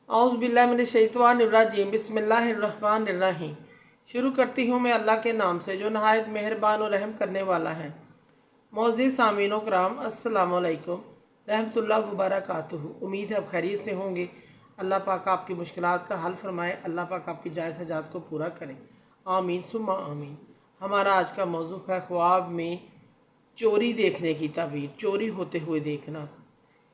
औज़ुबिल्लाहिमिनश्शैतानिर्रजीम बिस्मिल्लाहिर्रहमानिर्रहीम। शुरू करती हूँ मैं अल्लाह के नाम से जो नहायत मेहरबान और रहम करने वाला है। मोअज़्ज़िज़ सामीन कराम अस्सलामु अलैकुम रहमतुल्लाह व बरकातुहू। उम्मीद है आप खैरियत से होंगे। अल्लाह पाक आपकी मुश्किलात का हल फरमाए। अल्लाह पाक आपकी जायज़ हजात को पूरा करें। आमीन सुम्मा आमीन। हमारा आज का मौजू है ख्वाब में चोरी देखने की ताबीर। चोरी होते हुए देखना,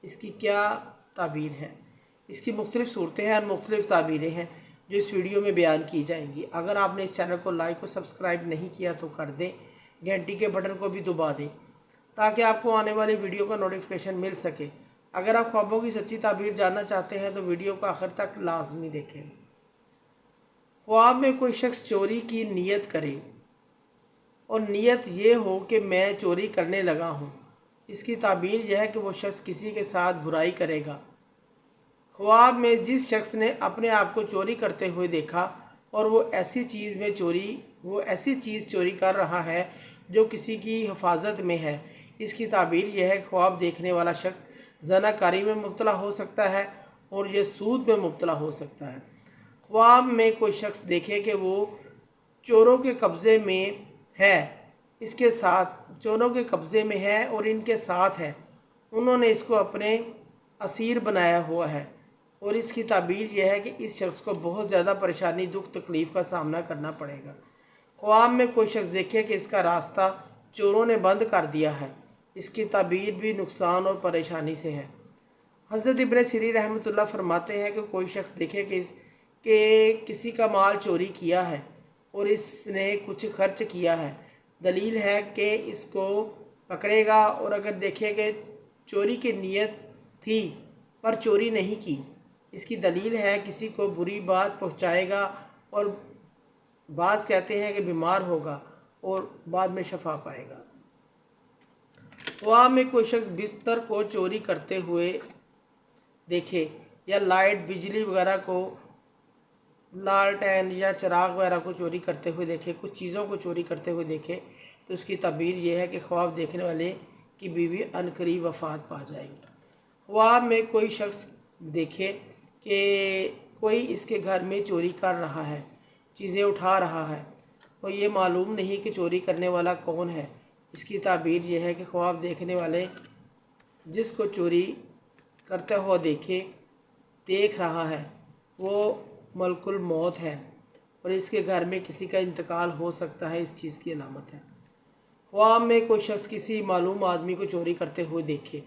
इसकी क्या ताबीर है। इसकी मुख्तलिफ़ सूरतें हैं और मुख्तलिफ़ ताबीरें हैं जो इस वीडियो में बयान की जाएंगी। अगर आपने इस चैनल को लाइक और सब्सक्राइब नहीं किया तो कर दें, घंटी के बटन को भी दबा दें ताकि आपको आने वाली वीडियो का नोटिफिकेशन मिल सके। अगर आप ख्वाबों की सच्ची ताबीर जानना चाहते हैं तो वीडियो को आखिर तक लाजमी देखें। ख्वाब में कोई शख्स चोरी की नीयत करे और नीयत ये हो कि मैं चोरी करने लगा हूँ, इसकी ताबीर यह है कि वो शख्स किसी के साथ बुराई करेगा। ख्वाब में जिस शख्स ने अपने आप को चोरी करते हुए देखा और वो ऐसी चीज़ चोरी कर रहा है जो किसी की हिफाजत में है, इसकी ताबीर यह है ख्वाब देखने वाला शख्स ज़नाकारी में मुब्तला हो सकता है और ये सूद में मुब्तला हो सकता है। ख्वाब में कोई शख्स देखे कि वो चोरों के कब्ज़े में है, इसके साथ चोरों के कब्ज़े में है और इनके साथ है, उन्होंने इसको अपने असीर बनाया हुआ है और इसकी ताबीर यह है कि इस शख्स को बहुत ज़्यादा परेशानी, दुख, तकलीफ़ का सामना करना पड़ेगा। ख्वाब में कोई शख्स देखे कि इसका रास्ता चोरों ने बंद कर दिया है, इसकी ताबीर भी नुकसान और परेशानी से है। हज़रत इब्न सिरीन रहमतुल्लाह फरमाते हैं कि कोई शख्स देखे कि किसी का माल चोरी किया है और इसने कुछ खर्च किया है, दलील है कि इसको पकड़ेगा। और अगर देखे कि चोरी की नीयत थी पर चोरी नहीं की, इसकी दलील है किसी को बुरी बात पहुंचाएगा और बाज़ कहते हैं कि बीमार होगा और बाद में शफा पाएगा। ख्वाब में कोई शख्स बिस्तर को चोरी करते हुए देखे या लाइट, बिजली वगैरह को, लालटेन या चिराग वगैरह को चोरी करते हुए देखे, कुछ चीज़ों को चोरी करते हुए देखे, तो उसकी ताबीर यह है कि ख्वाब देखने वाले की बीवी अनकरीब वफ़ात पा जाएगी। ख्वाब में कोई शख्स देखे कि कोई इसके घर में चोरी कर रहा है, चीज़ें उठा रहा है और ये मालूम नहीं कि चोरी करने वाला कौन है, इसकी ताबीर यह है कि ख्वाब देखने वाले जिसको चोरी करते हुआ देख रहा है वो मलकुल मौत है और इसके घर में किसी का इंतकाल हो सकता है, इस चीज़ की अलामत है। ख्वाब में कोई शख्स किसी मालूम आदमी को चोरी करते हुए देखे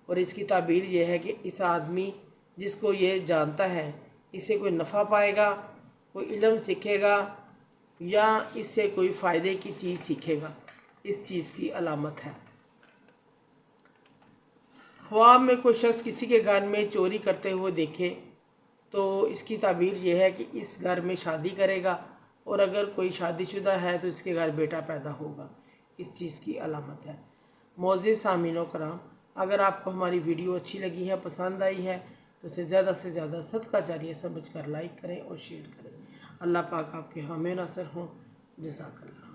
और इसकी ताबीर यह है कि इस आदमी जिसको ये जानता है, इससे कोई नफ़ा पाएगा, कोई इल्म सीखेगा या इससे कोई फ़ायदे की चीज़ सीखेगा, इस चीज़ की अलामत है। ख्वाब में कोई शख्स किसी के घर में चोरी करते हुए देखे तो इसकी ताबीर यह है कि इस घर में शादी करेगा और अगर कोई शादीशुदा है तो इसके घर बेटा पैदा होगा, इस चीज़ की अलामत है। मोअज़्ज़िज़ सामीन कराम, अगर आपको हमारी वीडियो अच्छी लगी है, पसंद आई है तो उसे ज़्यादा से ज़्यादा सदका जारिया समझकर लाइक करें और शेयर करें। अल्लाह पाक आपके हामी नासर हों। जज़ाकल्लाह।